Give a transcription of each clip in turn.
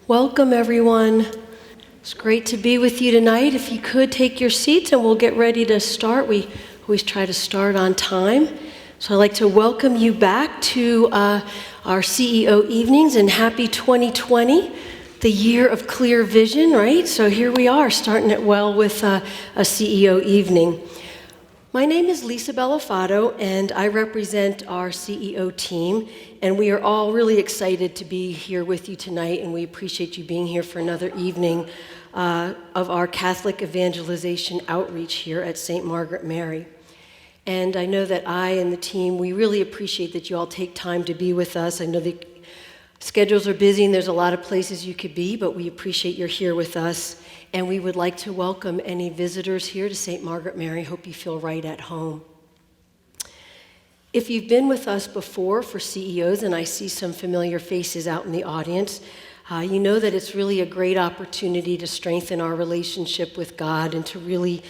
Welcome, everyone. It's great to be with you tonight. If you could take your seats and we'll get ready to start. We always try to start on time. So I'd like to welcome you back to our CEO evenings and happy 2020, the year of clear vision, right? So here we are, starting it well with a CEO evening. My name is Lisa Bellafato, and I represent our CEO team, and we are all really excited to be here with you tonight, and we appreciate you being here for another evening of our Catholic evangelization outreach here at St. Margaret Mary. And I know that I and the team, we really appreciate that you all take time to be with us. I know the schedules are busy and there's a lot of places you could be, but we appreciate you're here with us. And we would like to welcome any visitors here to St. Margaret Mary. Hope you feel right at home. If you've been with us before for CEOs, and I see some familiar faces out in the audience, you know that it's really a great opportunity to strengthen our relationship with God and to really,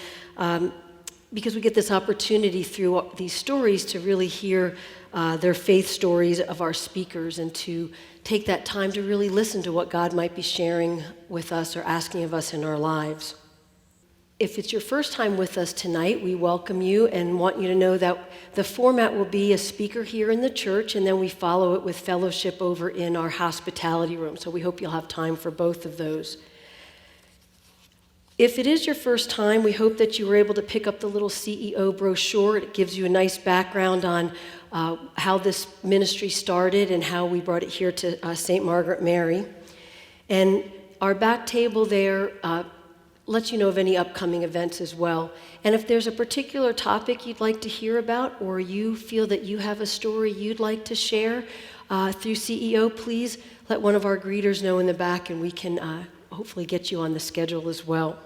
because we get this opportunity through these stories to really hear their faith stories of our speakers and to take that time to really listen to what God might be sharing with us or asking of us in our lives. If it's your first time with us tonight, we welcome you and want you to know that the format will be a speaker here in the church, and then we follow it with fellowship over in our hospitality room. So we hope you'll have time for both of those. If it is your first time, we hope that you were able to pick up the little CEO brochure. It gives you a nice background on how this ministry started and how we brought it here to St. Margaret Mary. And our back table there lets you know of any upcoming events as well. And if there's a particular topic you'd like to hear about, or you feel that you have a story you'd like to share through CEO, please let one of our greeters know in the back, and we can hopefully get you on the schedule as well.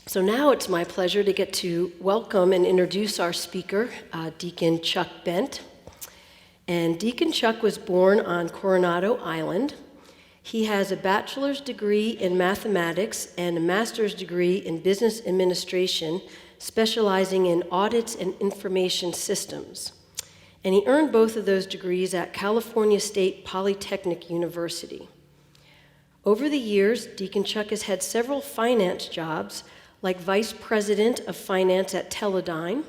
So now it's my pleasure to get to welcome and introduce our speaker, Deacon Chuck Bent. And Deacon Chuck was born on Coronado Island. He has a bachelor's degree in mathematics and a master's degree in business administration, specializing in audits and information systems. And he earned both of those degrees at California State Polytechnic University. Over the years, Deacon Chuck has had several finance jobs, like Vice President of Finance at Teledyne,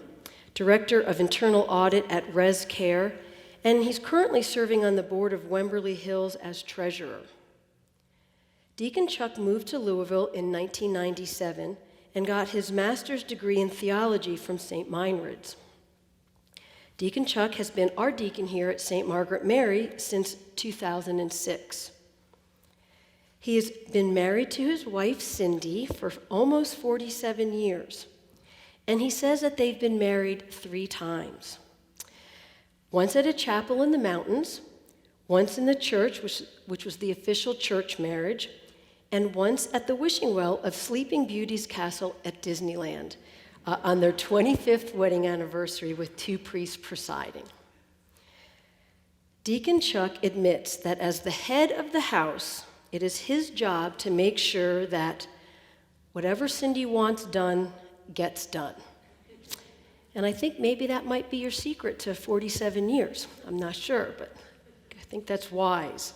Director of Internal Audit at ResCare, and he's currently serving on the board of Wemberley Hills as treasurer. Deacon Chuck moved to Louisville in 1997 and got his master's degree in theology from St. Meinrad's. Deacon Chuck has been our deacon here at St. Margaret Mary since 2006. He has been married to his wife, Cindy, for almost 47 years. And he says that they've been married 3 times. Once at a chapel in the mountains, once in the church, which was the official church marriage, and once at the wishing well of Sleeping Beauty's castle at Disneyland on their 25th wedding anniversary with 2 priests presiding. Deacon Chuck admits that as the head of the house, it is his job to make sure that whatever Cindy wants done gets done. And I think maybe that might be your secret to 47 years. I'm not sure, but I think that's wise.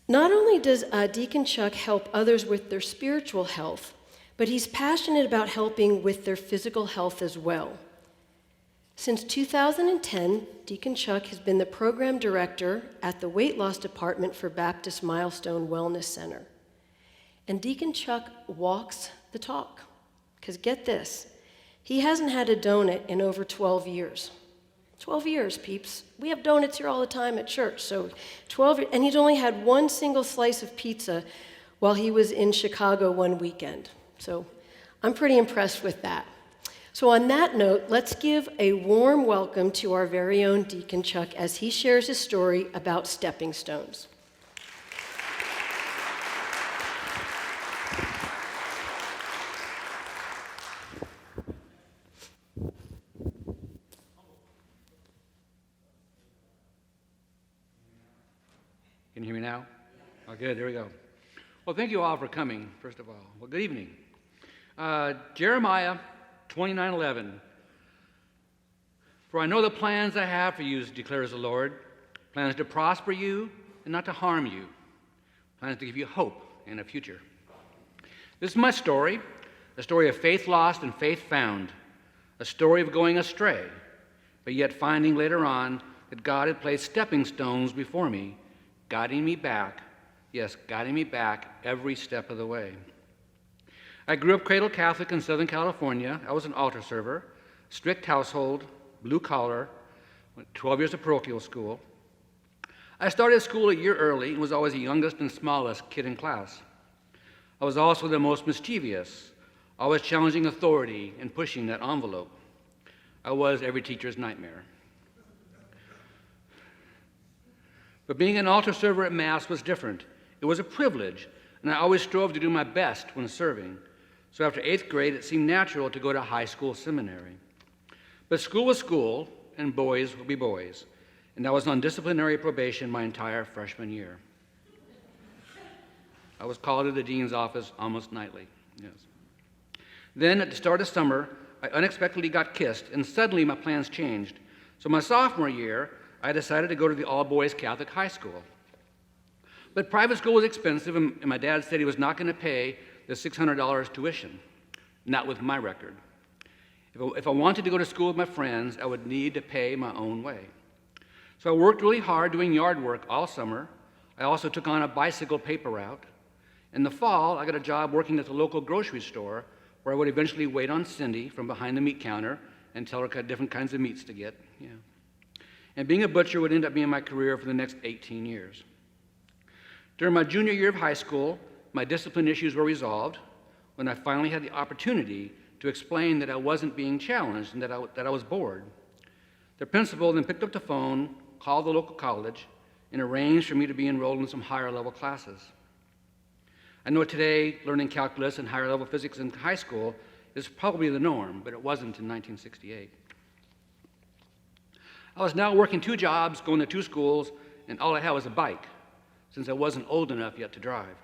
Not only does Deacon Chuck help others with their spiritual health, but he's passionate about helping with their physical health as well. Since 2010, Deacon Chuck has been the program director at the weight loss department for Baptist Milestone Wellness Center. And Deacon Chuck walks the talk. Because get this, he hasn't had a donut in over 12 years. 12 years, peeps. We have donuts here all the time at church. So 12, and he's only had one single slice of pizza while he was in Chicago one weekend. So I'm pretty impressed with that. So on that note, let's give a warm welcome to our very own Deacon Chuck as he shares his story about stepping stones. Can you hear me now? Oh, good, there we go. Well, thank you all for coming, first of all. Well, good evening. Jeremiah 29:11. For I know the plans I have for you, declares the Lord, plans to prosper you and not to harm you, plans to give you hope and a future. This is my story, a story of faith lost and faith found, a story of going astray, but yet finding later on that God had placed stepping stones before me, guiding me back, yes, guiding me back every step of the way. I grew up cradle Catholic in Southern California. I was an altar server, strict household, blue collar, went 12 years of parochial school. I started school a year early and was always the youngest and smallest kid in class. I was also the most mischievous, always challenging authority and pushing that envelope. I was every teacher's nightmare. But being an altar server at Mass was different. It was a privilege, and I always strove to do my best when serving. So after 8th grade, it seemed natural to go to high school seminary. But school was school, and boys would be boys, and I was on disciplinary probation my entire freshman year. I was called to the dean's office almost nightly, yes. Then, at the start of summer, I unexpectedly got kissed, and suddenly my plans changed. So my sophomore year, I decided to go to the all-boys Catholic high school. But private school was expensive, and my dad said he was not going to pay the $600 tuition, not with my record. If I wanted to go to school with my friends, I would need to pay my own way. So I worked really hard doing yard work all summer. I also took on a bicycle paper route. In the fall, I got a job working at the local grocery store where I would eventually wait on Cindy from behind the meat counter and tell her different kinds of meats to get. Yeah. And being a butcher would end up being my career for the next 18 years. During my junior year of high school, my discipline issues were resolved when I finally had the opportunity to explain that I wasn't being challenged and that I was bored. The principal then picked up the phone, called the local college, and arranged for me to be enrolled in some higher level classes. I know today learning calculus and higher level physics in high school is probably the norm, but it wasn't in 1968. I was now working 2 jobs, going to 2 schools, and all I had was a bike, since I wasn't old enough yet to drive.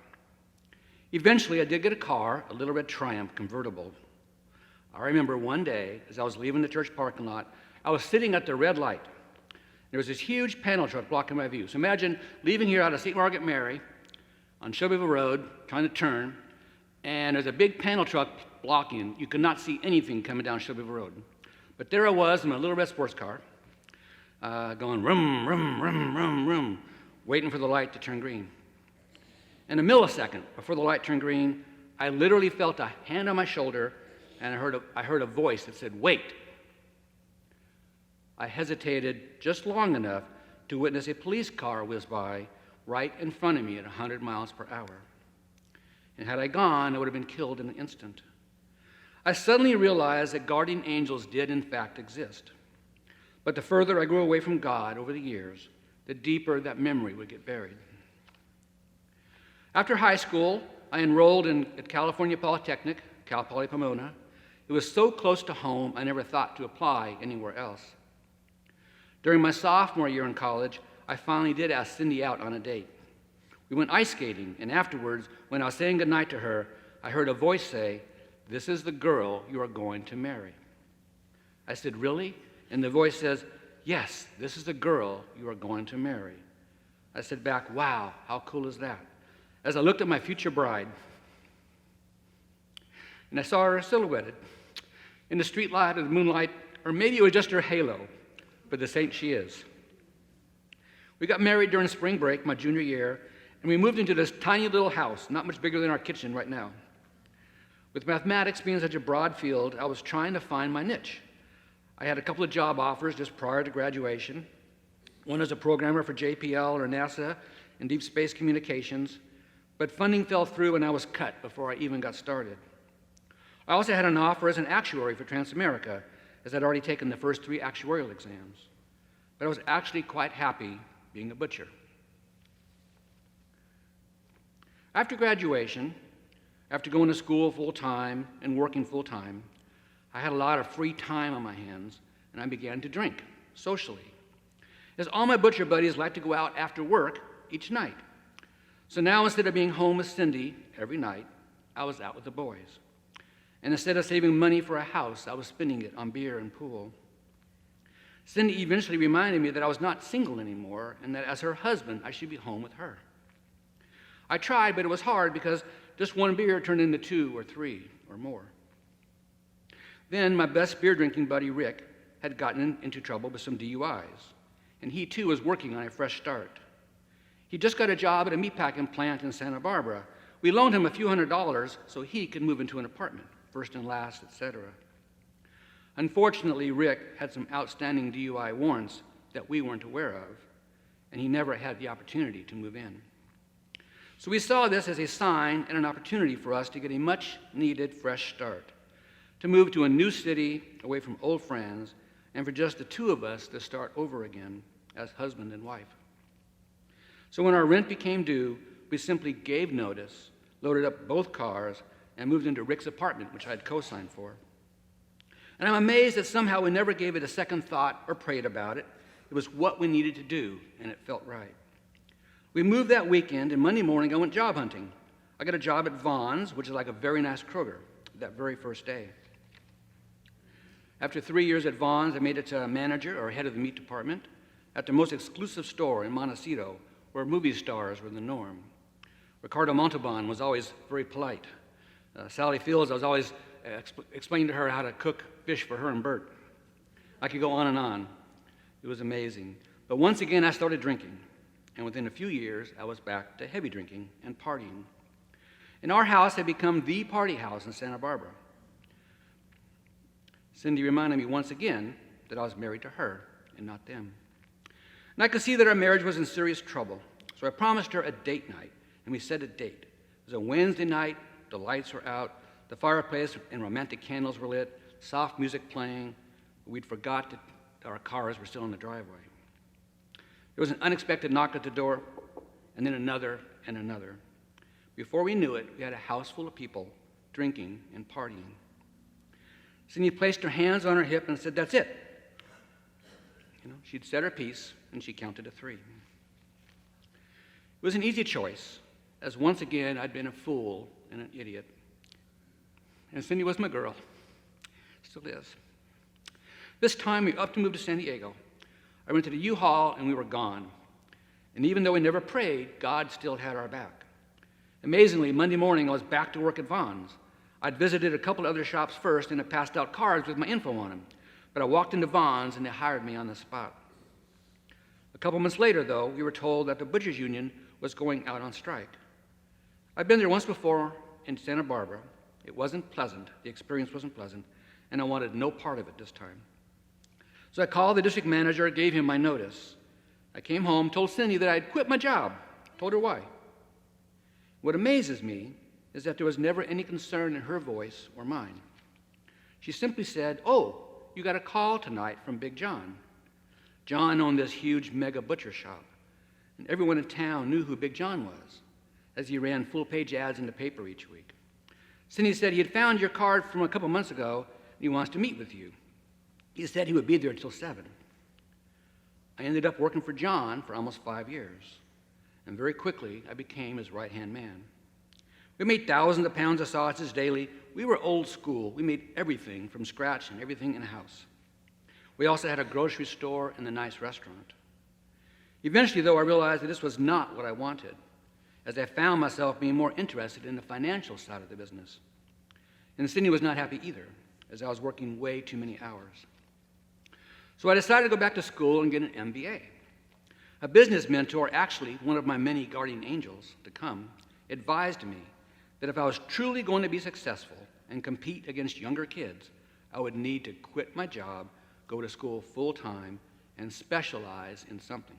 Eventually, I did get a car, a Little Red Triumph convertible. I remember one day, as I was leaving the church parking lot, I was sitting at the red light. There was this huge panel truck blocking my view. So imagine leaving here out of St. Margaret Mary on Shelbyville Road, trying to turn, and there's a big panel truck blocking. You could not see anything coming down Shelbyville Road. But there I was in my little red sports car, going rum, rum, rum, rum, rum, waiting for the light to turn green. In a millisecond before the light turned green, I literally felt a hand on my shoulder, and I heard a voice that said, "Wait." I hesitated just long enough to witness a police car whiz by right in front of me at 100 miles per hour. And had I gone, I would have been killed in an instant. I suddenly realized that guardian angels did in fact exist. But the further I grew away from God over the years, the deeper that memory would get buried. After high school, I enrolled at California Polytechnic, Cal Poly Pomona. It was so close to home, I never thought to apply anywhere else. During my sophomore year in college, I finally did ask Cindy out on a date. We went ice skating, and afterwards, when I was saying goodnight to her, I heard a voice say, "This is the girl you are going to marry." I said, "Really?" And the voice says, "Yes, this is the girl you are going to marry." I said back, "Wow, how cool is that?" As I looked at my future bride, and I saw her silhouetted in the street light of the moonlight, or maybe it was just her halo, but the saint she is. We got married during spring break, my junior year, and we moved into this tiny little house, not much bigger than our kitchen right now. With mathematics being such a broad field, I was trying to find my niche. I had a couple of job offers just prior to graduation, one as a programmer for JPL or NASA in deep space communications, but funding fell through and I was cut before I even got started. I also had an offer as an actuary for Transamerica, as I'd already taken the first 3 actuarial exams. But I was actually quite happy being a butcher. After graduation, after going to school full-time and working full-time, I had a lot of free time on my hands, and I began to drink, socially. As all my butcher buddies like to go out after work each night. So now, instead of being home with Cindy every night, I was out with the boys. And instead of saving money for a house, I was spending it on beer and pool. Cindy eventually reminded me that I was not single anymore, and that as her husband, I should be home with her. I tried, but it was hard because just one beer turned into 2 or 3 or more. Then my best beer drinking buddy, Rick, had gotten into trouble with some DUIs, and he too was working on a fresh start. He just got a job at a meatpacking plant in Santa Barbara. We loaned him a few $100s so he could move into an apartment, first and last, etc. Unfortunately, Rick had some outstanding DUI warrants that we weren't aware of, and he never had the opportunity to move in. So we saw this as a sign and an opportunity for us to get a much-needed fresh start, to move to a new city, away from old friends, and for just the two of us to start over again as husband and wife. So when our rent became due, we simply gave notice, loaded up both cars, and moved into Rick's apartment, which I had co-signed for. And I'm amazed that somehow we never gave it a second thought or prayed about it. It was what we needed to do, and it felt right. We moved that weekend, and Monday morning I went job hunting. I got a job at Vaughn's, which is like a very nice Kroger, that very first day. After 3 years at Vaughn's, I made it to manager or head of the meat department at the most exclusive store in Montecito, where movie stars were the norm. Ricardo Montalban was always very polite. Sally Fields, I was always explaining to her how to cook fish for her and Bert. I could go on and on. It was amazing. But once again, I started drinking. And within a few years, I was back to heavy drinking and partying. And our house had become the party house in Santa Barbara. Cindy reminded me once again that I was married to her and not them. And I could see that our marriage was in serious trouble. So I promised her a date night, and we set a date. It was a Wednesday night, the lights were out, the fireplace and romantic candles were lit, soft music playing. We'd forgot that our cars were still in the driveway. There was an unexpected knock at the door, and then another and another. Before we knew it, we had a house full of people drinking and partying. Cindy placed her hands on her hip and said, "That's it." She'd said her piece, and she counted to 3. It was an easy choice, as once again I'd been a fool and an idiot. And Cindy was my girl. Still is. This time we upped to move to San Diego. I rented a U-Haul, and we were gone. And even though we never prayed, God still had our back. Amazingly, Monday morning, I was back to work at Vaughn's. I'd visited a couple other shops first, and had passed out cards with my info on them. But I walked into Vaughn's, and they hired me on the spot. A couple months later, though, we were told that the Butchers Union was going out on strike. I'd been there once before in Santa Barbara. It wasn't pleasant. The experience wasn't pleasant, and I wanted no part of it this time. So I called the district manager, gave him my notice. I came home, told Cindy that I'd quit my job, told her why. What amazes me is that there was never any concern in her voice or mine. She simply said, "Oh, you got a call tonight from Big John." John owned this huge mega butcher shop, and everyone in town knew who Big John was, as he ran full-page ads in the paper each week. Cindy said he had found your card from a couple months ago, and he wants to meet with you. He said he would be there until 7. I ended up working for John for almost 5 years, and very quickly I became his right-hand man. We made thousands of pounds of sausages daily. We were old school. We made everything from scratch and everything in-house. We also had a grocery store and a nice restaurant. Eventually, though, I realized that this was not what I wanted, as I found myself being more interested in the financial side of the business. And Cindy was not happy either, as I was working way too many hours. So I decided to go back to school and get an MBA. A business mentor, actually one of my many guardian angels to come, advised me that if I was truly going to be successful and compete against younger kids, I would need to quit my job, go to school full-time, and specialize in something.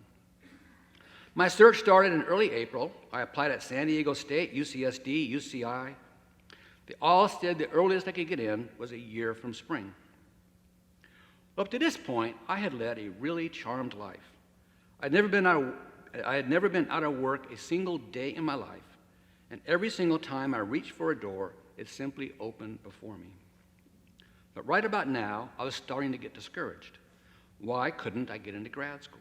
My search started in early April. I applied at San Diego State, UCSD, UCI. They all said the earliest I could get in was a year from spring. Up to this point, I had led a really charmed life. I had never been out of work a single day in my life, and every single time I reached for a door, it simply opened before me. But right about now, I was starting to get discouraged. Why couldn't I get into grad school?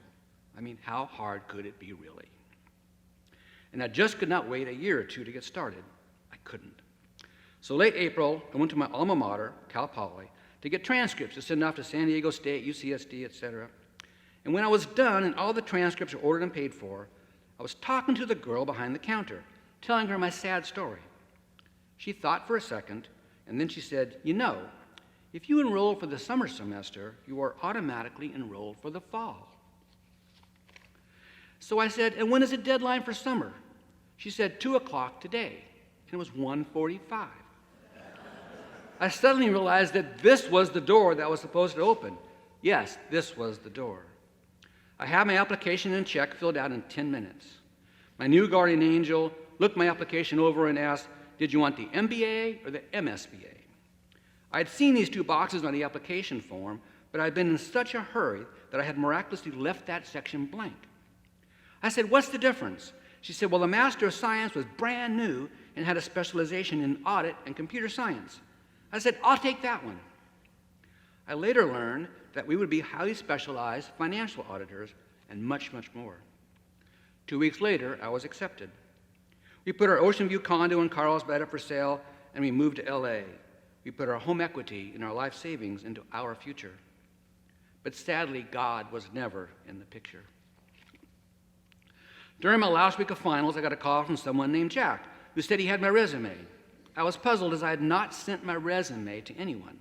I mean, how hard could it be really? And I just could not wait a year or two to get started. I couldn't. So late April, I went to my alma mater, Cal Poly, to get transcripts to send off to San Diego State, UCSD, etc. And when I was done and all the transcripts were ordered and paid for, I was talking to the girl behind the counter, telling her my sad story. She thought for a second, and then she said, "You know, if you enroll for the summer semester, you are automatically enrolled for the fall." So I said, "And when is the deadline for summer?" She said, 2 o'clock today, and it was 1:45. I suddenly realized that this was the door that was supposed to open. Yes, this was the door. I had my application and check filled out in 10 minutes. My new guardian angel looked my application over and asked, "Did you want the MBA or the MSBA?" I had seen these two boxes on the application form, but I had been in such a hurry that I had miraculously left that section blank. I said, "What's the difference?" She said, "Well, the Master of Science was brand new and had a specialization in audit and computer science." I said, "I'll take that one." I later learned that we would be highly specialized financial auditors and much, much more. 2 weeks later, I was accepted. We put our Ocean View condo in Carlsbad up for sale, and we moved to LA. We put our home equity and our life savings into our future. But sadly, God was never in the picture. During my last week of finals, I got a call from someone named Jack, who said he had my resume. I was puzzled as I had not sent my resume to anyone.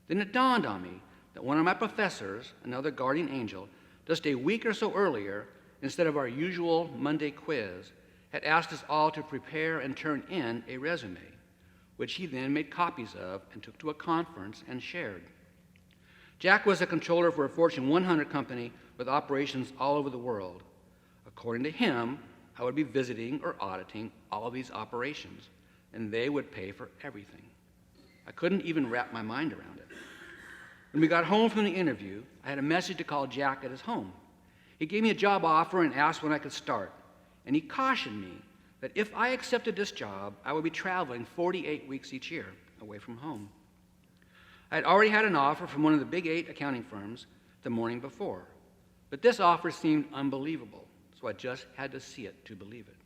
Then it dawned on me that one of my professors, another guardian angel, just a week or so earlier, instead of our usual Monday quiz, had asked us all to prepare and turn in a resume, which he then made copies of and took to a conference and shared. Jack was a controller for a Fortune 100 company with operations all over the world. According to him, I would be visiting or auditing all of these operations, and they would pay for everything. I couldn't even wrap my mind around it. When we got home from the interview, I had a message to call Jack at his home. He gave me a job offer and asked when I could start, and he cautioned me that if I accepted this job, I would be traveling 48 weeks each year away from home. I had already had an offer from one of the big 8 accounting firms the morning before, but this offer seemed unbelievable, so I just had to see it to believe it.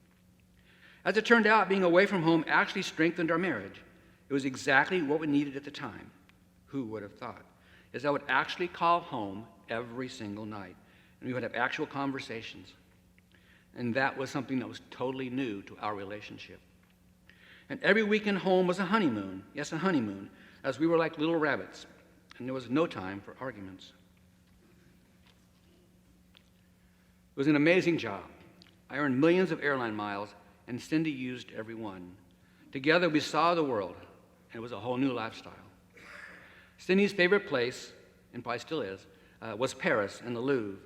As it turned out, being away from home actually strengthened our marriage. It was exactly what we needed at the time. Who would have thought? As I would actually call home every single night, and we would have actual conversations. And that was something that was totally new to our relationship. And every weekend home was a honeymoon, yes, a honeymoon, as we were like little rabbits, and there was no time for arguments. It was an amazing job. I earned millions of airline miles, and Cindy used every one. Together we saw the world, and it was a whole new lifestyle. Cindy's favorite place, and probably still is, was Paris and the Louvre.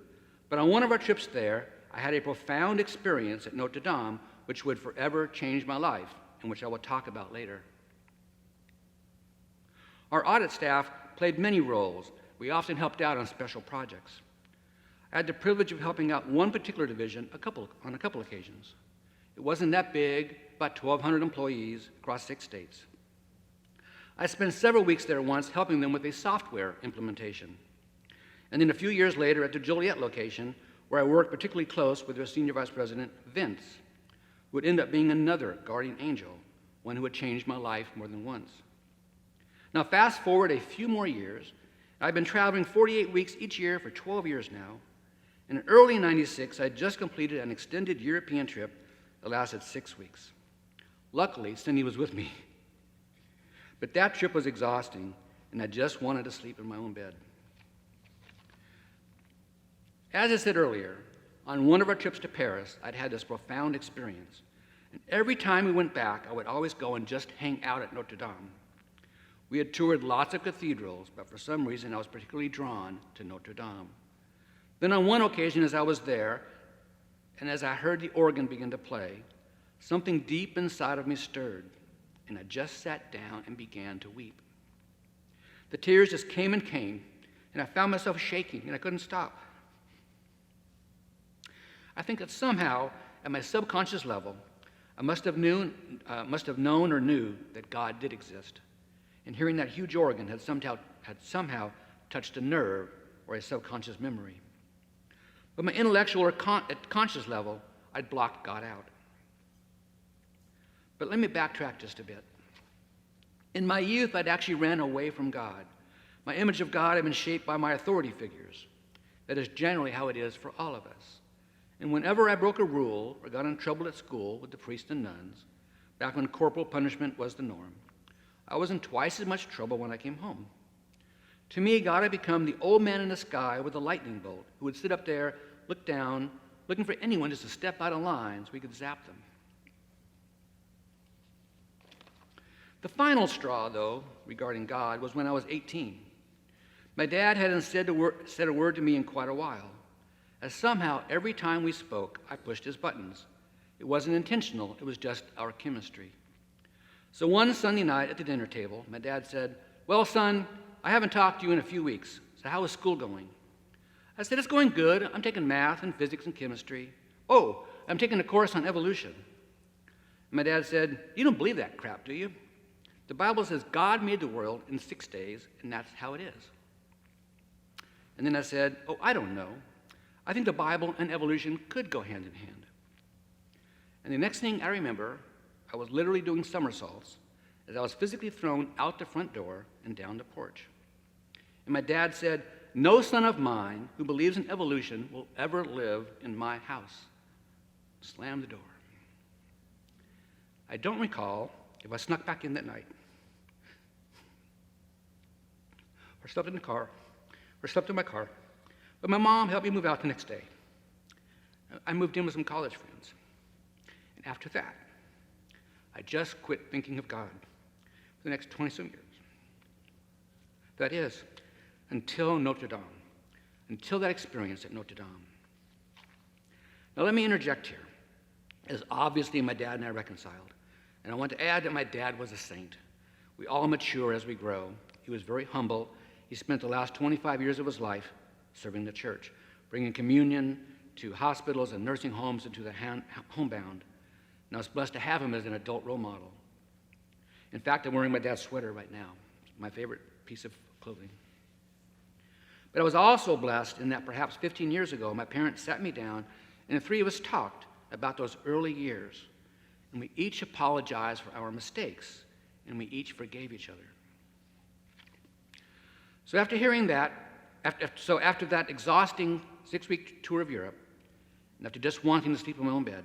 But on one of our trips there, I had a profound experience at Notre Dame, which would forever change my life, and which I will talk about later. Our audit staff played many roles. We often helped out on special projects. I had the privilege of helping out one particular division on a couple occasions. It wasn't that big, about 1,200 employees across 6 states. I spent several weeks there once helping them with a software implementation. And then a few years later at the Joliet location, where I worked particularly close with their senior vice president, Vince, who would end up being another guardian angel, one who had changed my life more than once. Now fast forward a few more years, I've been traveling 48 weeks each year for 12 years now, and in early '96, I had just completed an extended European trip that lasted 6 weeks. Luckily, Cindy was with me. But that trip was exhausting, and I just wanted to sleep in my own bed. As I said earlier, on one of our trips to Paris, I'd had this profound experience. And every time we went back, I would always go and just hang out at Notre Dame. We had toured lots of cathedrals, but for some reason I was particularly drawn to Notre Dame. Then on one occasion as I was there, and as I heard the organ begin to play, something deep inside of me stirred, and I just sat down and began to weep. The tears just came, and I found myself shaking, and I couldn't stop. I think that somehow, at my subconscious level, I must have known or knew that God did exist, and hearing that huge organ had somehow touched a nerve or a subconscious memory. But my intellectual or conscious level, I'd blocked God out. But let me backtrack just a bit. In my youth, I'd actually ran away from God. My image of God had been shaped by my authority figures. That is generally how it is for all of us. And whenever I broke a rule or got in trouble at school with the priests and nuns, back when corporal punishment was the norm, I was in twice as much trouble when I came home. To me, God had become the old man in the sky with a lightning bolt who would sit up there, look down, looking for anyone just to step out of line so we could zap them. The final straw, though, regarding God, was when I was 18. My dad hadn't said a word to me in quite a while, as somehow every time we spoke, I pushed his buttons. It wasn't intentional, it was just our chemistry. So one Sunday night at the dinner table, my dad said, "Well, son, I haven't talked to you in a few weeks, so how is school going?" I said, "It's going good. I'm taking math and physics and chemistry. Oh, I'm taking a course on evolution." And my dad said, "You don't believe that crap, do you? The Bible says God made the world in 6 days, and that's how it is." And then I said, "Oh, I don't know. I think the Bible and evolution could go hand in hand." And the next thing I remember, I was literally doing somersaults as I was physically thrown out the front door and down the porch. And my dad said, "No son of mine who believes in evolution will ever live in my house." Slammed the door. I don't recall if I snuck back in that night, or slept in the car, or slept in my car, but my mom helped me move out the next day. I moved in with some college friends. And after that, I just quit thinking of God for the next 20-some years. That is, until Notre Dame, until that experience at Notre Dame. Now let me interject here, as obviously my dad and I reconciled, and I want to add that my dad was a saint. We all mature as we grow. He was very humble. He spent the last 25 years of his life serving the church, bringing communion to hospitals and nursing homes and to the homebound. And I was blessed to have him as an adult role model. In fact, I'm wearing my dad's sweater right now, my favorite piece of clothing. But I was also blessed in that perhaps 15 years ago, my parents sat me down and the three of us talked about those early years. And we each apologized for our mistakes, and we each forgave each other. So after hearing that, after that exhausting 6-week tour of Europe, and after just wanting to sleep in my own bed,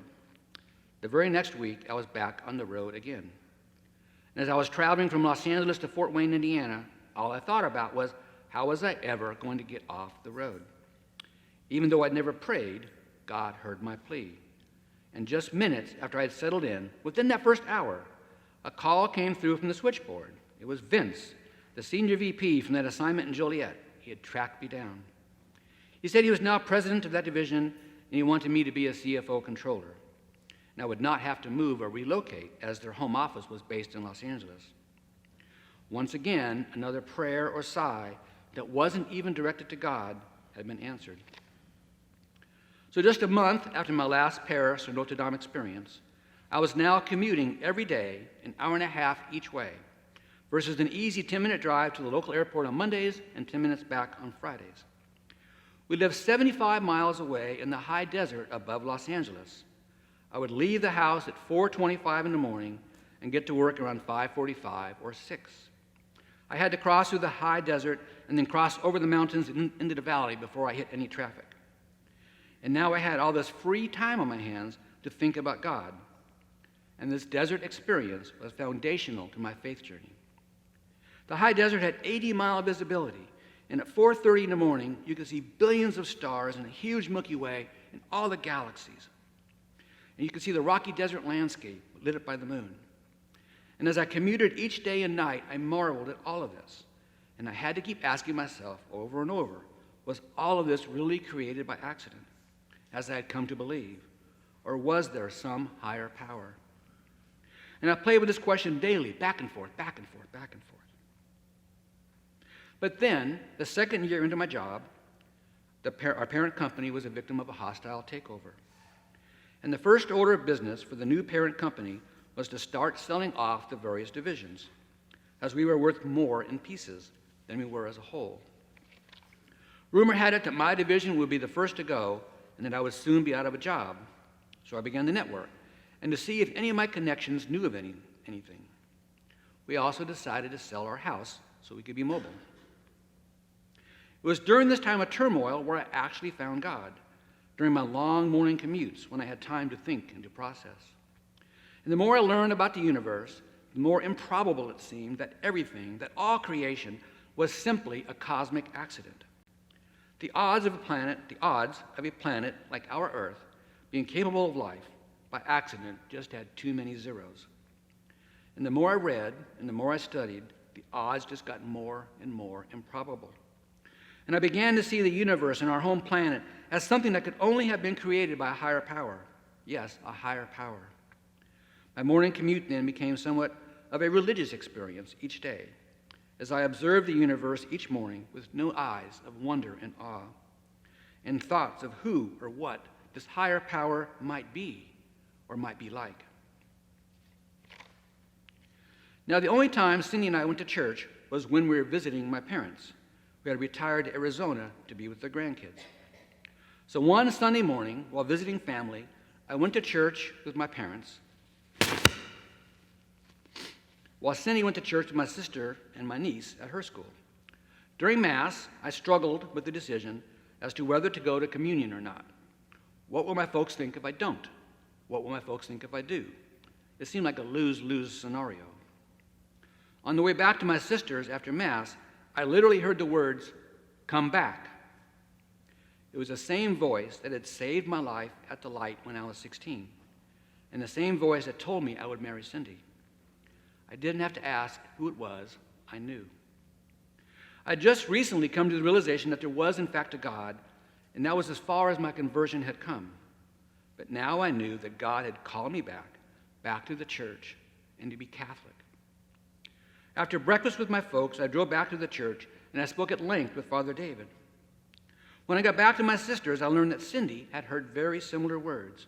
the very next week I was back on the road again. And as I was traveling from Los Angeles to Fort Wayne, Indiana, all I thought about was, how was I ever going to get off the road? Even though I'd never prayed, God heard my plea. And just minutes after I had settled in, within that first hour, a call came through from the switchboard. It was Vince, the senior VP from that assignment in Joliet. He had tracked me down. He said he was now president of that division, and he wanted me to be a CFO controller. And I would not have to move or relocate, as their home office was based in Los Angeles. Once again, another prayer or sigh that wasn't even directed to God had been answered. So just a month after my last Paris or Notre Dame experience, I was now commuting every day an hour and a half each way, versus an easy 10-minute drive to the local airport on Mondays and 10 minutes back on Fridays. We lived 75 miles away in the high desert above Los Angeles. I would leave the house at 4:25 in the morning and get to work around 5:45 or 6. I had to cross through the high desert and then cross over the mountains and into the valley before I hit any traffic. And now I had all this free time on my hands to think about God. And this desert experience was foundational to my faith journey. The high desert had 80-mile visibility, and at 4:30 in the morning, you could see billions of stars in a huge Milky Way and all the galaxies. And you could see the rocky desert landscape lit up by the moon. And as I commuted each day and night, I marveled at all of this. And I had to keep asking myself over and over, was all of this really created by accident, as I had come to believe? Or was there some higher power? And I played with this question daily, back and forth, back and forth, back and forth. But then, the second year into my job, our parent company was a victim of a hostile takeover. And the first order of business for the new parent company was to start selling off the various divisions, as we were worth more in pieces than we were as a whole. Rumor had it that my division would be the first to go, and that I would soon be out of a job. So I began to network, and to see if any of my connections knew of anything. We also decided to sell our house so we could be mobile. It was during this time of turmoil where I actually found God, during my long morning commutes when I had time to think and to process. And the more I learned about the universe, the more improbable it seemed that everything, that all creation, was simply a cosmic accident. The odds of a planet like our Earth being capable of life by accident just had too many zeros. And the more I read and the more I studied, the odds just got more and more improbable. And I began to see the universe and our home planet as something that could only have been created by a higher power. Yes, a higher power. My morning commute then became somewhat of a religious experience each day, as I observed the universe each morning with new eyes of wonder and awe, and thoughts of who or what this higher power might be or might be like. Now, the only time Cindy and I went to church was when we were visiting my parents, who had retired to Arizona to be with their grandkids. So one Sunday morning, while visiting family, I went to church with my parents, while Cindy went to church with my sister and my niece at her school. During Mass, I struggled with the decision as to whether to go to communion or not. What will my folks think if I don't? What will my folks think if I do? It seemed like a lose-lose scenario. On the way back to my sister's after Mass, I literally heard the words, "Come back." It was the same voice that had saved my life at the light when I was 16, and the same voice that told me I would marry Cindy. I didn't have to ask who it was, I knew. I just recently come to the realization that there was, in fact, a God, and that was as far as my conversion had come. But now I knew that God had called me back to the church, and to be Catholic. After breakfast with my folks, I drove back to the church, and I spoke at length with Father David. When I got back to my sister's, I learned that Cindy had heard very similar words.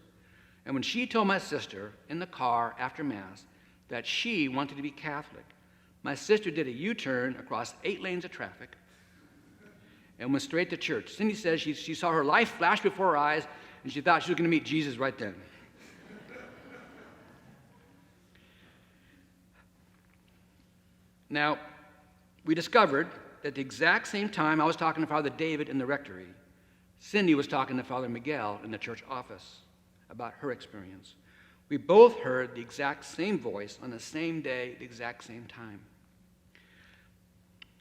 And when she told my sister in the car after Mass that she wanted to be Catholic, my sister did a U-turn across 8 lanes of traffic and went straight to church. Cindy says she saw her life flash before her eyes, and she thought she was going to meet Jesus right then. Now, we discovered that at the exact same time I was talking to Father David in the rectory, Cindy was talking to Father Miguel in the church office about her experience. We both heard the exact same voice on the same day, the exact same time.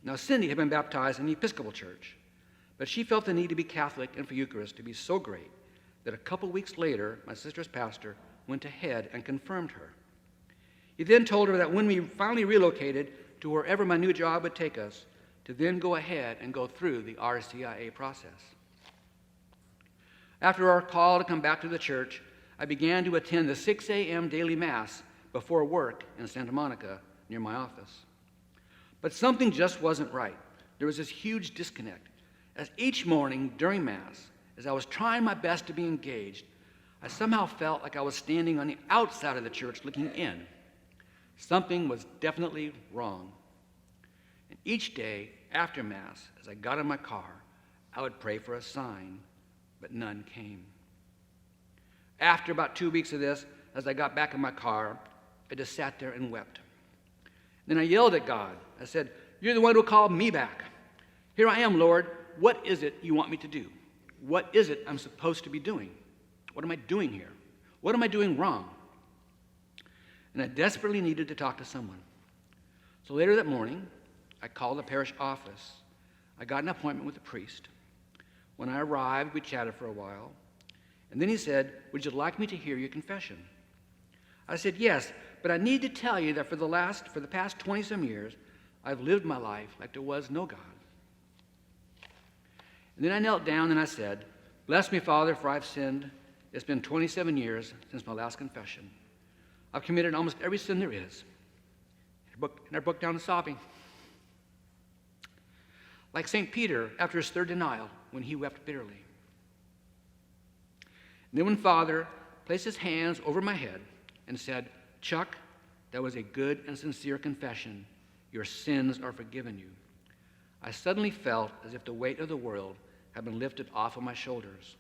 Now, Cindy had been baptized in the Episcopal Church, but she felt the need to be Catholic and for Eucharist to be so great that a couple weeks later, my sister's pastor went ahead and confirmed her. He then told her that when we finally relocated to wherever my new job would take us, to then go ahead and go through the RCIA process. After our call to come back to the church, I began to attend the 6 a.m. daily Mass before work in Santa Monica near my office. But something just wasn't right. There was this huge disconnect. As each morning during Mass, as I was trying my best to be engaged, I somehow felt like I was standing on the outside of the church looking in. Something was definitely wrong. And each day after Mass, as I got in my car, I would pray for a sign, but none came. After about 2 weeks of this, as I got back in my car, I just sat there and wept. Then I yelled at God. I said, "You're the one who called me back. Here I am, Lord. What is it you want me to do? What is it I'm supposed to be doing? What am I doing here? What am I doing wrong?" And I desperately needed to talk to someone. So later that morning, I called the parish office. I got an appointment with a priest. When I arrived, we chatted for a while. And then he said, "Would you like me to hear your confession?" I said, "Yes, but I need to tell you that for the past 20-some years, I've lived my life like there was no God." And then I knelt down and I said, "Bless me, Father, for I've sinned. It's been 27 years since my last confession. I've committed almost every sin there is." And I broke down sobbing. Like St. Peter after his third denial when he wept bitterly. And then when Father placed his hands over my head and said, "Chuck, that was a good and sincere confession. Your sins are forgiven you," I suddenly felt as if the weight of the world had been lifted off of my shoulders.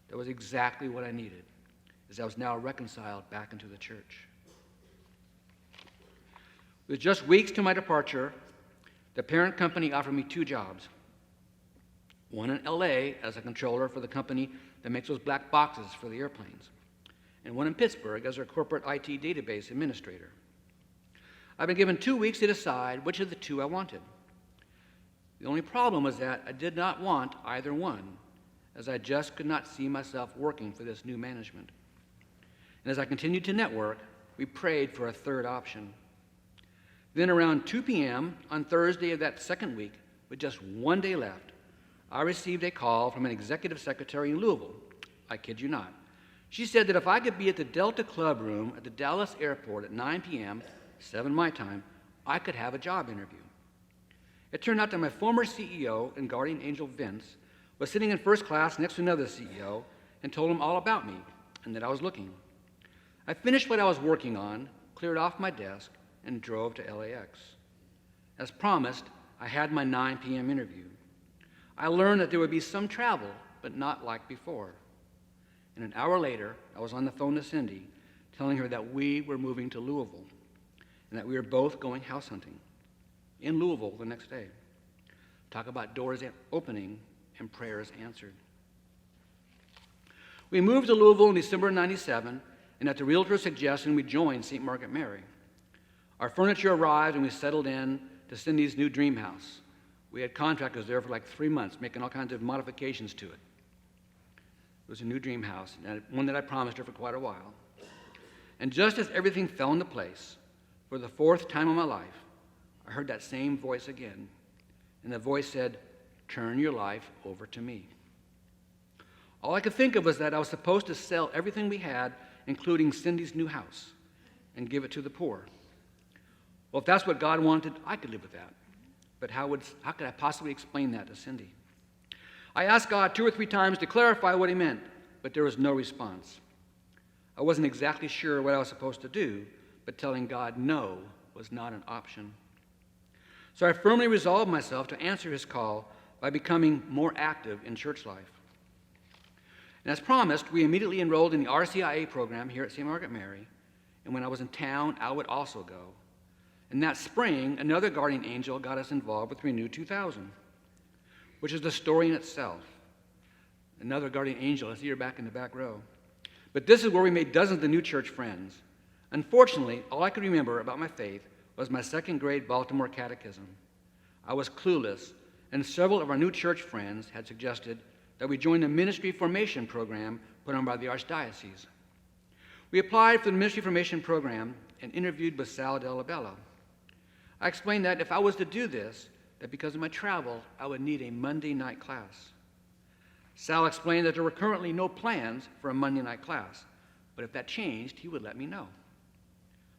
That was exactly what I needed, as I was now reconciled back into the church. With just weeks to my departure, the parent company offered me 2 jobs. One in LA as a controller for the company that makes those black boxes for the airplanes, and one in Pittsburgh as our corporate IT database administrator. I've been given 2 weeks to decide which of the two I wanted. The only problem was that I did not want either one, as I just could not see myself working for this new management. And as I continued to network, we prayed for a third option. Then around 2 p.m. on Thursday of that second week, with just 1 day left, I received a call from an executive secretary in Louisville. I kid you not. She said that if I could be at the Delta Club room at the Dallas airport at 9 p.m., 7 my time, I could have a job interview. It turned out that my former CEO and guardian angel, Vince, was sitting in first class next to another CEO and told him all about me and that I was looking. I finished what I was working on, cleared off my desk, and drove to LAX. As promised, I had my 9 p.m. interview. I learned that there would be some travel, but not like before. And an hour later, I was on the phone to Cindy, telling her that we were moving to Louisville and that we were both going house hunting in Louisville the next day. Talk about doors opening and prayers answered. We moved to Louisville in December of '97, and at the realtor's suggestion, we joined St. Margaret Mary. Our furniture arrived, and we settled in to Cindy's new dream house. We had contractors there for like 3 months, making all kinds of modifications to it. It was a new dream house, and one that I promised her for quite a while. And just as everything fell into place, for the 4th time in my life, I heard that same voice again. And the voice said, "Turn your life over to me." All I could think of was that I was supposed to sell everything we had, including Cindy's new house, and give it to the poor. Well, if that's what God wanted, I could live with that. But how could I possibly explain that to Cindy? I asked God 2 or 3 times to clarify what he meant, but there was no response. I wasn't exactly sure what I was supposed to do, but telling God no was not an option. So I firmly resolved myself to answer his call by becoming more active in church life. And as promised, we immediately enrolled in the RCIA program here at St. Margaret Mary, and when I was in town, I would also go. And that spring, another guardian angel got us involved with Renew 2000, which is a story in itself. Another guardian angel, I see her back in the back row. But this is where we made dozens of new church friends. Unfortunately, all I could remember about my faith was my 2nd grade Baltimore catechism. I was clueless, and several of our new church friends had suggested that we join the ministry formation program put on by the Archdiocese. We applied for the ministry formation program and interviewed with Sal Della Bella. I explained that if I was to do this, that because of my travel, I would need a Monday night class. Sal explained that there were currently no plans for a Monday night class, but if that changed, he would let me know.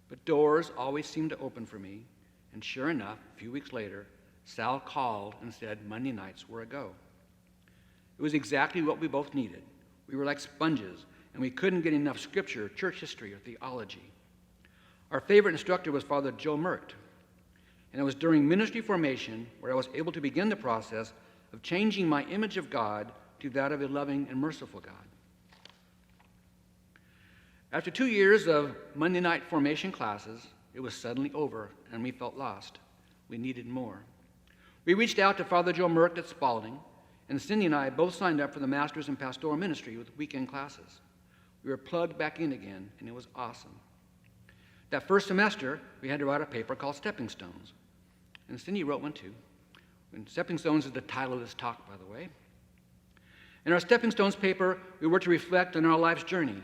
But doors always seemed to open for me, and sure enough, a few weeks later, Sal called and said Monday nights were a go. It was exactly what we both needed. We were like sponges, and we couldn't get enough scripture, church history, or theology. Our favorite instructor was Father Joe Mert, and it was during ministry formation where I was able to begin the process of changing my image of God to that of a loving and merciful God. After 2 years of Monday night formation classes, it was suddenly over, and we felt lost. We needed more. We reached out to Father Joe Merck at Spalding, and Cindy and I both signed up for the Masters in Pastoral Ministry with weekend classes. We were plugged back in again, and it was awesome. That first semester, we had to write a paper called Stepping Stones, and Cindy wrote one too. And Stepping Stones is the title of this talk, by the way. In our Stepping Stones paper, we were to reflect on our life's journey.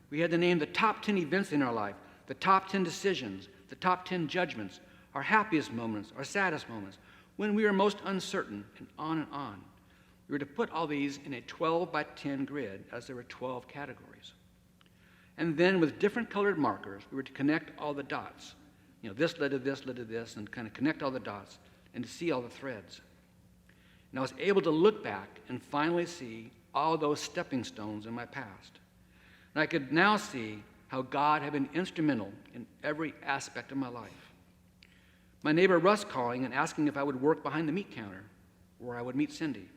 We had to name the top 10 events in our life, the top 10 decisions, the top 10 judgments, our happiest moments, our saddest moments, when we were most uncertain, and on and on. We were to put all these in a 12 by 10 grid, as there were 12 categories. And then with different colored markers, we were to connect all the dots. This led to this, and kind of connect all the dots and to see all the threads. And I was able to look back and finally see all those stepping stones in my past. And I could now see how God had been instrumental in every aspect of my life. My neighbor Russ calling and asking if I would work behind the meat counter, where I would meet Cindy.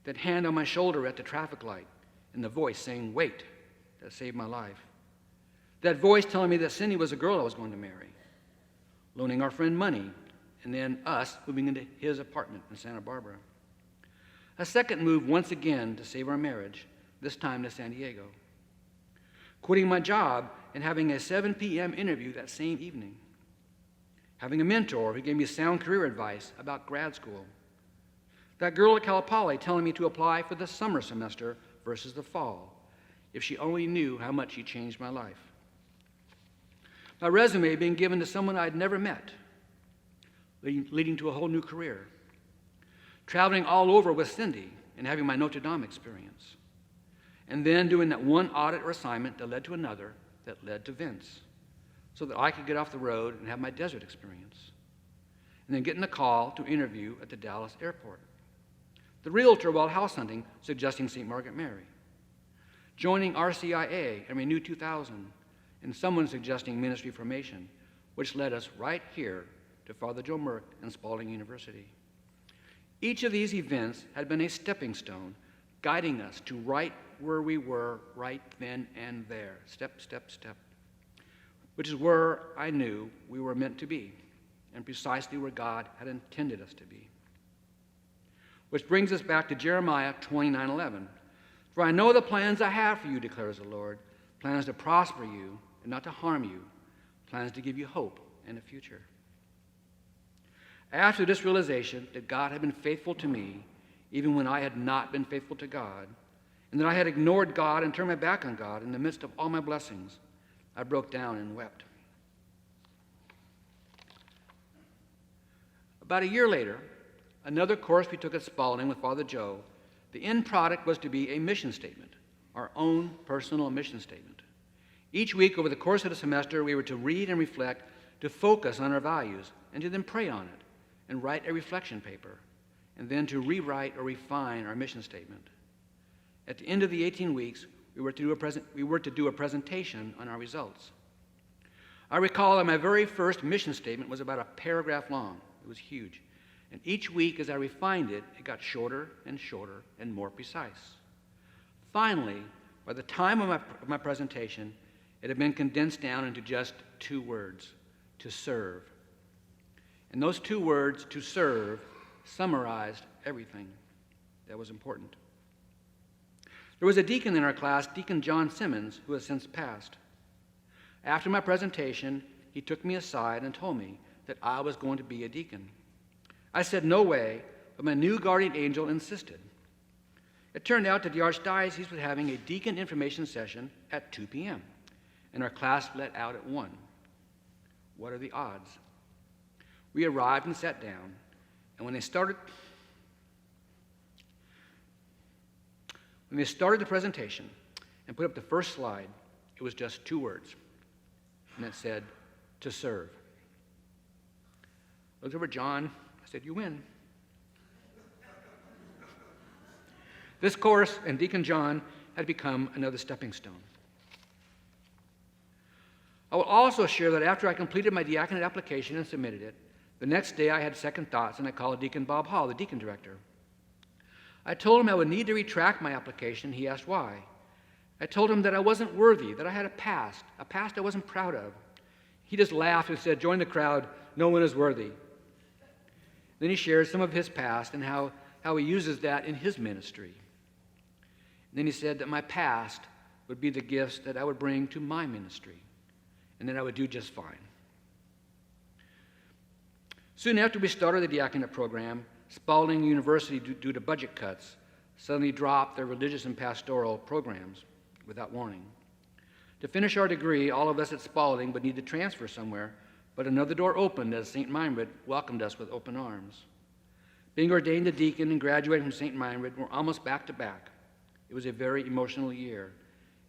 That hand on my shoulder at the traffic light, and the voice saying, "Wait," that saved my life. That voice telling me that Cindy was a girl I was going to marry. Loaning our friend money, and then us moving into his apartment in Santa Barbara. A second move once again to save our marriage, this time to San Diego. Quitting my job and having a 7 p.m. interview that same evening. Having a mentor who gave me sound career advice about grad school. That girl at Cal Poly telling me to apply for the summer semester versus the fall, if she only knew how much she changed my life. My resume being given to someone I'd never met, leading to a whole new career. Traveling all over with Cindy and having my Notre Dame experience. And then doing that one audit or assignment that led to another that led to Vince, so that I could get off the road and have my desert experience. And then getting the call to interview at the Dallas airport. The realtor while house hunting suggesting St. Margaret Mary. Joining RCIA and Renew 2000, and someone suggesting ministry formation, which led us right here to Father Joe Merck and Spalding University. Each of these events had been a stepping stone, guiding us to right where we were right then and there, step, step, step, which is where I knew we were meant to be, and precisely where God had intended us to be. Which brings us back to Jeremiah 29:11. For I know the plans I have for you, declares the Lord, plans to prosper you and not to harm you, plans to give you hope and a future. After this realization that God had been faithful to me, even when I had not been faithful to God, and that I had ignored God and turned my back on God in the midst of all my blessings, I broke down and wept. About a year later, another course we took at Spalding with Father Joe, the end product was to be a mission statement, our own personal mission statement. Each week over the course of the semester, we were to read and reflect, to focus on our values, and to then pray on it, and write a reflection paper, and then to rewrite or refine our mission statement. At the end of the 18 weeks, we were to do a presentation on our results. I recall that my very first mission statement was about a paragraph long. It was huge. And each week, as I refined it, it got shorter and shorter and more precise. Finally, by the time of my presentation, it had been condensed down into just 2 words, to serve. And those 2 words, to serve, summarized everything that was important. There was a deacon in our class, Deacon John Simmons, who has since passed. After my presentation, he took me aside and told me that I was going to be a deacon. I said no way, but my new guardian angel insisted. It turned out that the Archdiocese was having a deacon information session at 2 p.m., and our class let out at 1. What are the odds? We arrived and sat down, and when they started the presentation and put up the first slide, it was just 2 words, and it said, to serve. I looked over at John. I said, you win. This course and Deacon John had become another stepping stone. I will also share that after I completed my diaconate application and submitted it, the next day I had second thoughts and I called Deacon Bob Hall, the deacon director. I told him I would need to retract my application. He asked why. I told him that I wasn't worthy, that I had a past I wasn't proud of. He just laughed and said, join the crowd, no one is worthy. Then he shared some of his past and how he uses that in his ministry. And then he said that my past would be the gifts that I would bring to my ministry, and that I would do just fine. Soon after we started the diaconate program, Spalding University, due to budget cuts, suddenly dropped their religious and pastoral programs without warning. To finish our degree, all of us at Spalding would need to transfer somewhere, but another door opened as St. Meinrad welcomed us with open arms. Being ordained a deacon and graduating from St. Meinrad were almost back to back. It was a very emotional year.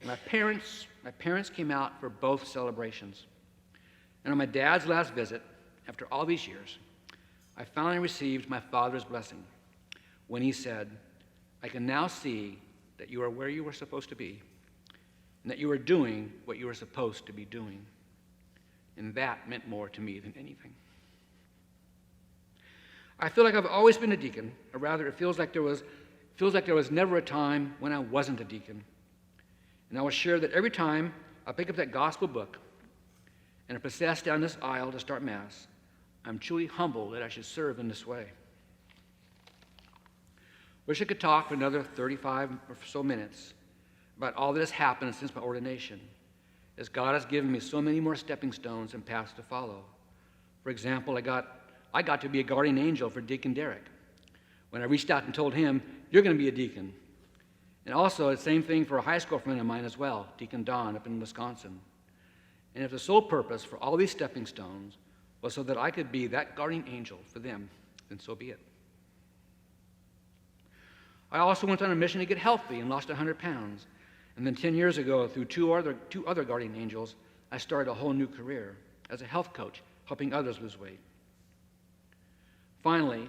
And my parents came out for both celebrations. And on my dad's last visit, after all these years, I finally received my father's blessing when he said, I can now see that you are where you were supposed to be and that you are doing what you were supposed to be doing. And that meant more to me than anything. I feel like I've always been a deacon, or rather it feels like there was never a time when I wasn't a deacon. And I will share that every time I pick up that gospel book and I process down this aisle to start Mass, I'm truly humbled that I should serve in this way. Wish I could talk for another 35 or so minutes, about all that has happened since my ordination, as God has given me so many more stepping stones and paths to follow. For example, I got to be a guardian angel for Deacon Derek when I reached out and told him, "You're going to be a deacon." And also, the same thing for a high school friend of mine as well, Deacon Don up in Wisconsin. And if the sole purpose for all these stepping stones was so that I could be that guardian angel for them, then so be it. I also went on a mission to get healthy and lost 100 pounds. And then 10 years ago, through two other guardian angels, I started a whole new career as a health coach, helping others lose weight. Finally,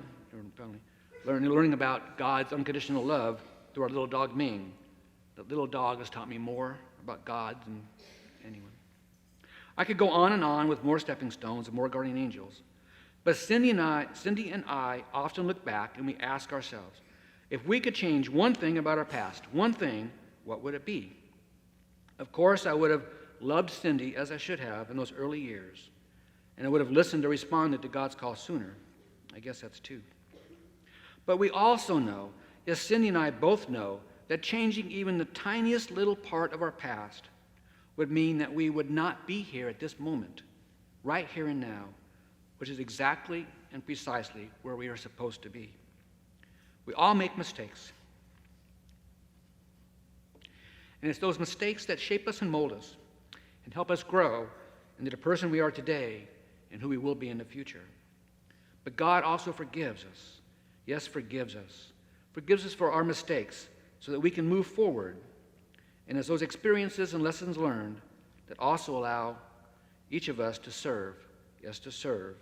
learning about God's unconditional love through our little dog Ming. That little dog has taught me more about God than anyone. I could go on and on with more stepping stones and more guardian angels. But Cindy and I often look back and we ask ourselves, if we could change one thing about our past, one thing, what would it be? Of course, I would have loved Cindy as I should have in those early years, and I would have listened or responded to God's call sooner. I guess that's two. But we also know, yes, Cindy and I both know, that changing even the tiniest little part of our past would mean that we would not be here at this moment, right here and now, which is exactly and precisely where we are supposed to be. We all make mistakes. And it's those mistakes that shape us and mold us and help us grow into the person we are today and who we will be in the future. But God also forgives us. Yes, forgives us. Forgives us for our mistakes so that we can move forward. And it's those experiences and lessons learned that also allow each of us to serve, yes, to serve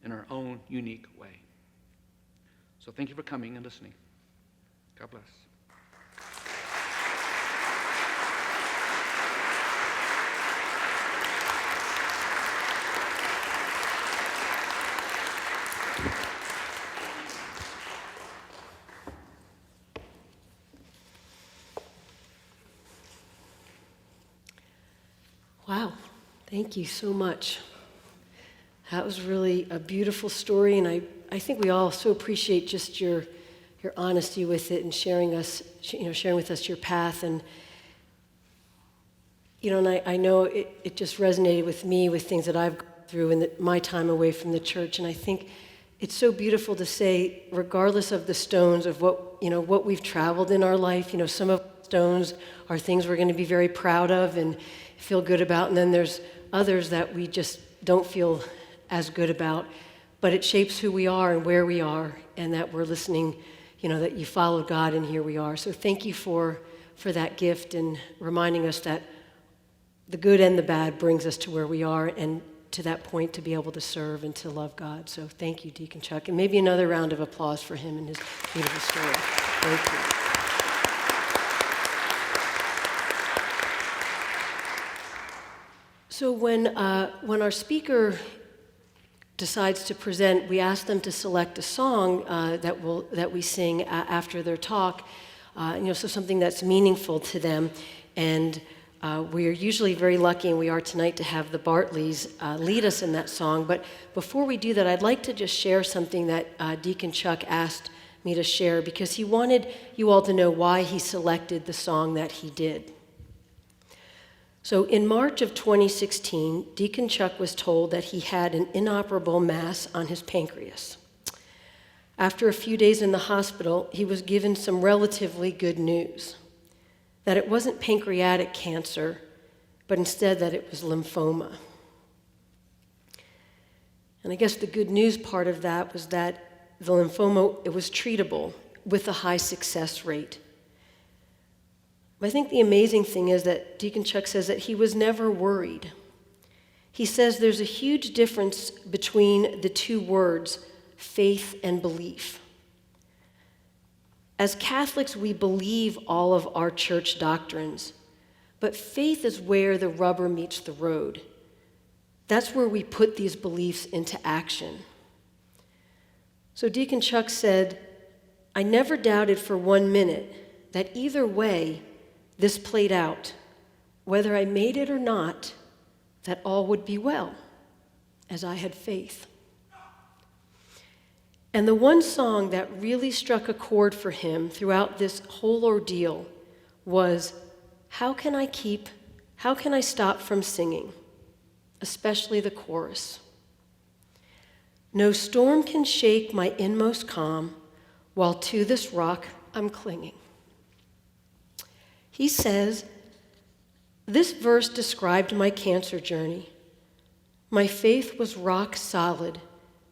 in our own unique way. So thank you for coming and listening. God bless. Wow, thank you so much. That was really a beautiful story, and I think we all so appreciate just your honesty with it and sharing with us your path. And and I know it just resonated with me with things that I've gone through in my time away from the church. And I think it's so beautiful to say, regardless of the stones of what we've traveled in our life, some of the stones are things we're going to be very proud of and feel good about, and then there's others that we just don't feel as good about, but it shapes who we are and where we are, and that we're listening, that you followed God, and here we are. So thank you for that gift and reminding us that the good and the bad brings us to where we are and to that point to be able to serve and to love God. So thank you, Deacon Chuck, and maybe another round of applause for him and his beautiful story. Thank you. So when our speaker decides to present, we ask them to select a song that we sing after their talk, so something that's meaningful to them. And we are usually very lucky, and we are tonight, to have the Bartleys lead us in that song. But before we do that, I'd like to just share something that Deacon Chuck asked me to share, because he wanted you all to know why he selected the song that he did. So in March of 2016, Deacon Chuck was told that he had an inoperable mass on his pancreas. After a few days in the hospital, he was given some relatively good news, that it wasn't pancreatic cancer, but instead that it was lymphoma. And I guess the good news part of that was that the lymphoma, it was treatable with a high success rate. I think the amazing thing is that Deacon Chuck says that he was never worried. He says there's a huge difference between the two words, faith and belief. As Catholics, we believe all of our church doctrines, but faith is where the rubber meets the road. That's where we put these beliefs into action. So Deacon Chuck said, I never doubted for 1 minute that either way this played out, whether I made it or not, that all would be well, as I had faith. And the one song that really struck a chord for him throughout this whole ordeal was how can I stop from singing, especially the chorus? No storm can shake my inmost calm, while to this rock I'm clinging. He says, this verse described my cancer journey. My faith was rock solid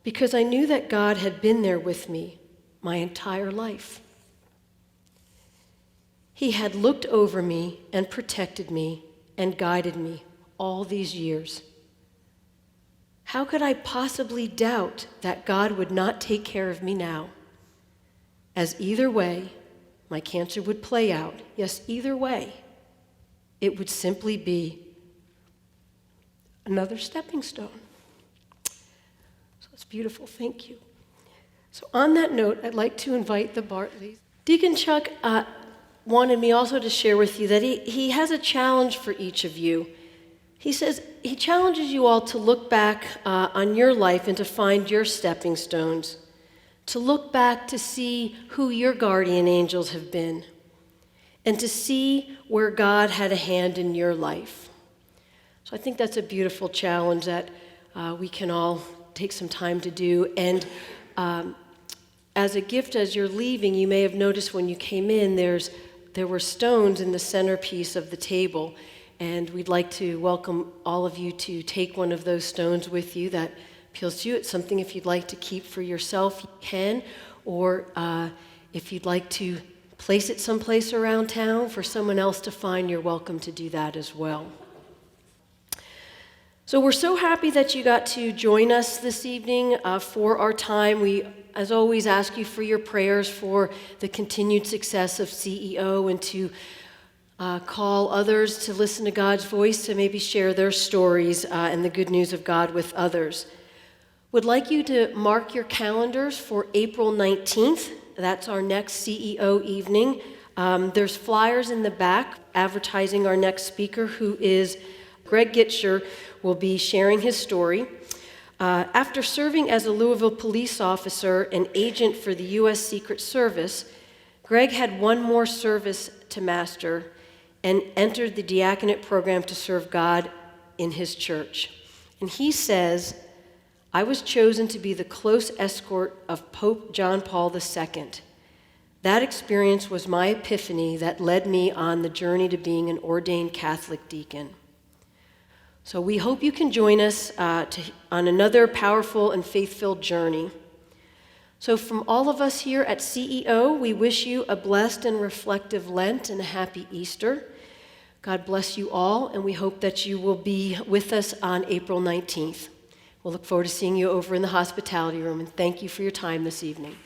because I knew that God had been there with me my entire life. He had looked over me and protected me and guided me all these years. How could I possibly doubt that God would not take care of me now? As either way, my cancer would play out. Yes, either way, it would simply be another stepping stone. So it's beautiful. Thank you. So on that note, I'd like to invite the Bartleys. Deacon Chuck wanted me also to share with you that he has a challenge for each of you. He says he challenges you all to look back on your life and to find your stepping stones, to look back to see who your guardian angels have been, and to see where God had a hand in your life. So I think that's a beautiful challenge that we can all take some time to do. And as a gift, as you're leaving, you may have noticed when you came in, there were stones in the centerpiece of the table. And we'd like to welcome all of you to take one of those stones with you that appeals to you. It's something if you'd like to keep for yourself, you can. Or if you'd like to place it someplace around town for someone else to find, you're welcome to do that as well. So we're so happy that you got to join us this evening for our time. We, as always, ask you for your prayers for the continued success of CEO and to call others to listen to God's voice, to maybe share their stories and the good news of God with others. Would like you to mark your calendars for April 19th. That's our next CEO evening. There's flyers in the back advertising our next speaker, who is Greg Gitcher, will be sharing his story. After serving as a Louisville police officer and agent for the U.S. Secret Service, Greg had one more service to master and entered the diaconate program to serve God in his church. And he says, I was chosen to be the close escort of Pope John Paul II. That experience was my epiphany that led me on the journey to being an ordained Catholic deacon. So we hope you can join us on another powerful and faith-filled journey. So from all of us here at CEO, we wish you a blessed and reflective Lent and a happy Easter. God bless you all, and we hope that you will be with us on April 19th. We'll look forward to seeing you over in the hospitality room, and thank you for your time this evening.